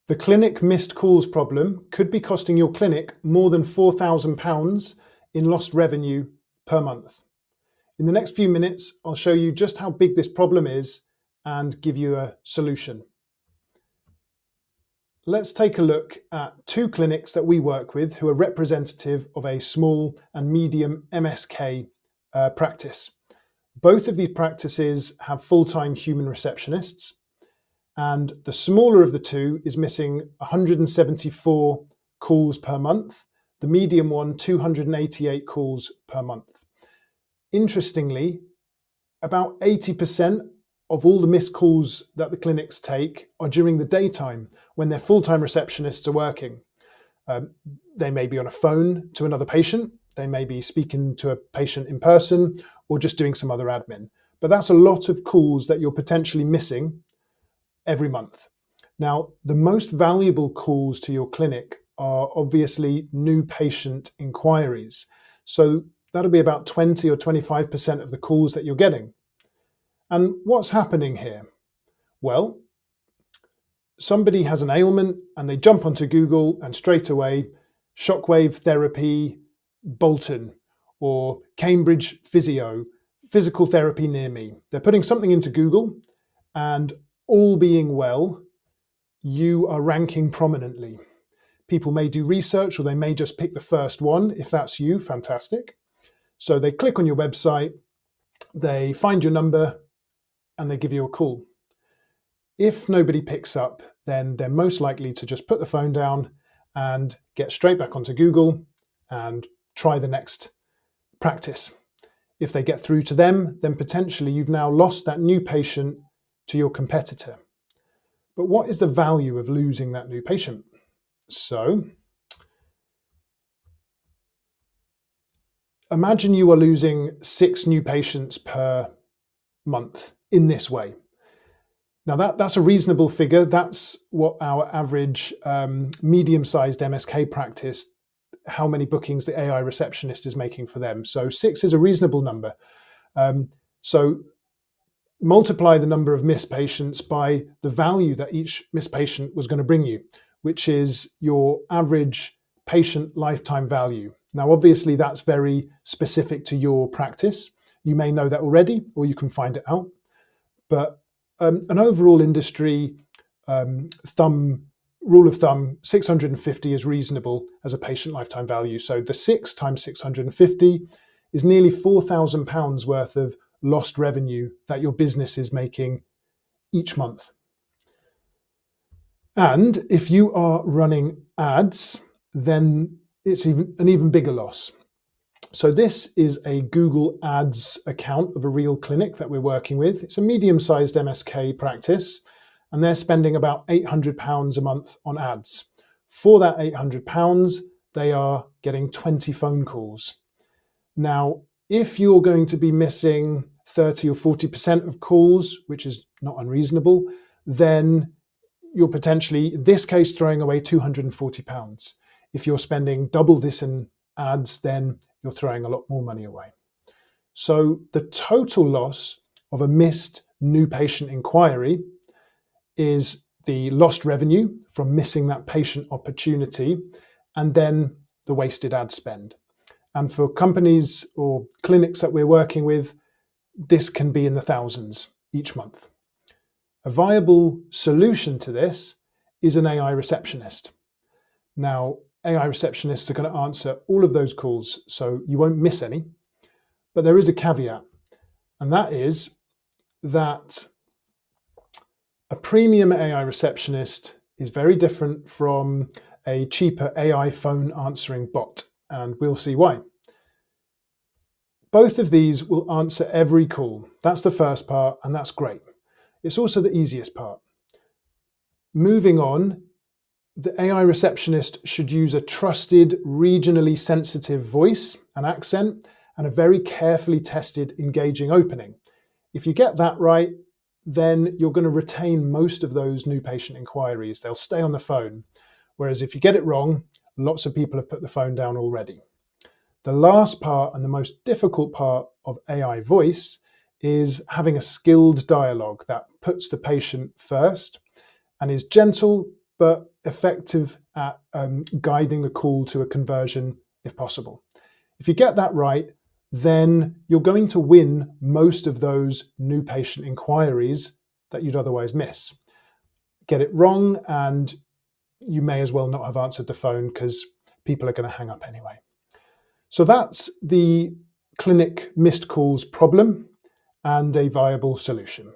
The clinic missed calls problem could be costing your clinic more than £4,000 in lost revenue per month. In the next few minutes, I'll show you just how big this problem is and give you a solution. Let's take a look at two clinics that we work with who are representative of a small and medium MSK practice. Both of these practices have full-time human receptionists, and the smaller of the two is missing 174 calls per month. The medium one, 288 calls per month. Interestingly, about 80% of all the missed calls that the clinics take are during the daytime when their full-time receptionists are working. They may be on a phone to another patient, they may be speaking to a patient in person, or just doing some other admin. But that's a lot of calls that you're potentially missing every month. Now, the most valuable calls to your clinic are obviously new patient inquiries. So that'll be about 20 or 25% of the calls that you're getting. And what's happening here? Well, somebody has an ailment and they jump onto Google and straight away, shockwave therapy, Bolton, or Cambridge Physio, physical therapy near me. They're putting something into Google, and all being well, you are ranking prominently. People may do research, or they may just pick the first one. If that's you, fantastic. So they click on your website, they find your number, and they give you a call. If nobody picks up, then they're most likely to just put the phone down and get straight back onto Google and try the next practice. If they get through to them, then potentially you've now lost that new patient to your competitor. But what is the value of losing that new patient? So imagine you are losing 6 new patients per month in this way. Now that's a reasonable figure. That's what our average medium-sized MSK practice, how many bookings the AI receptionist is making for them. So 6 is a reasonable number. So multiply the number of missed patients by the value that each missed patient was going to bring you, which is your average patient lifetime value. Now, obviously, that's very specific to your practice. You may know that already, or you can find it out. But an overall industry rule of thumb, 650 is reasonable as a patient lifetime value. So the 6 times 650 is nearly £4,000 worth of lost revenue that your business is making each month. And if you are running ads, then it's an even bigger loss. So this is a Google Ads account of a real clinic that we're working with. It's a medium-sized MSK practice, and they're spending about £800 a month on ads. For that £800, they are getting 20 phone calls. Now, if you're going to be missing 30 or 40% of calls, which is not unreasonable, then you're potentially, in this case, throwing away £240. If you're spending double this in ads, then you're throwing a lot more money away. So the total loss of a missed new patient inquiry is the lost revenue from missing that patient opportunity, and then the wasted ad spend. And for companies or clinics that we're working with, this can be in the thousands each month. A viable solution to this is an AI receptionist. Now, AI receptionists are going to answer all of those calls, so you won't miss any. But there is a caveat, and that is that a premium AI receptionist is very different from a cheaper AI phone answering bot, and we'll see why. Both of these will answer every call. That's the first part, and that's great. It's also the easiest part. Moving on, the AI receptionist should use a trusted, regionally sensitive voice and accent, and a very carefully tested, engaging opening. If you get that right, then you're going to retain most of those new patient inquiries. They'll stay on the phone. Whereas if you get it wrong, lots of people have put the phone down already. The last part and the most difficult part of AI voice is having a skilled dialogue that puts the patient first and is gentle but effective at guiding the call to a conversion if possible. If you get that right, then you're going to win most of those new patient inquiries that you'd otherwise miss. Get it wrong, and you may as well not have answered the phone because people are going to hang up anyway. So that's the clinic missed calls problem and a viable solution.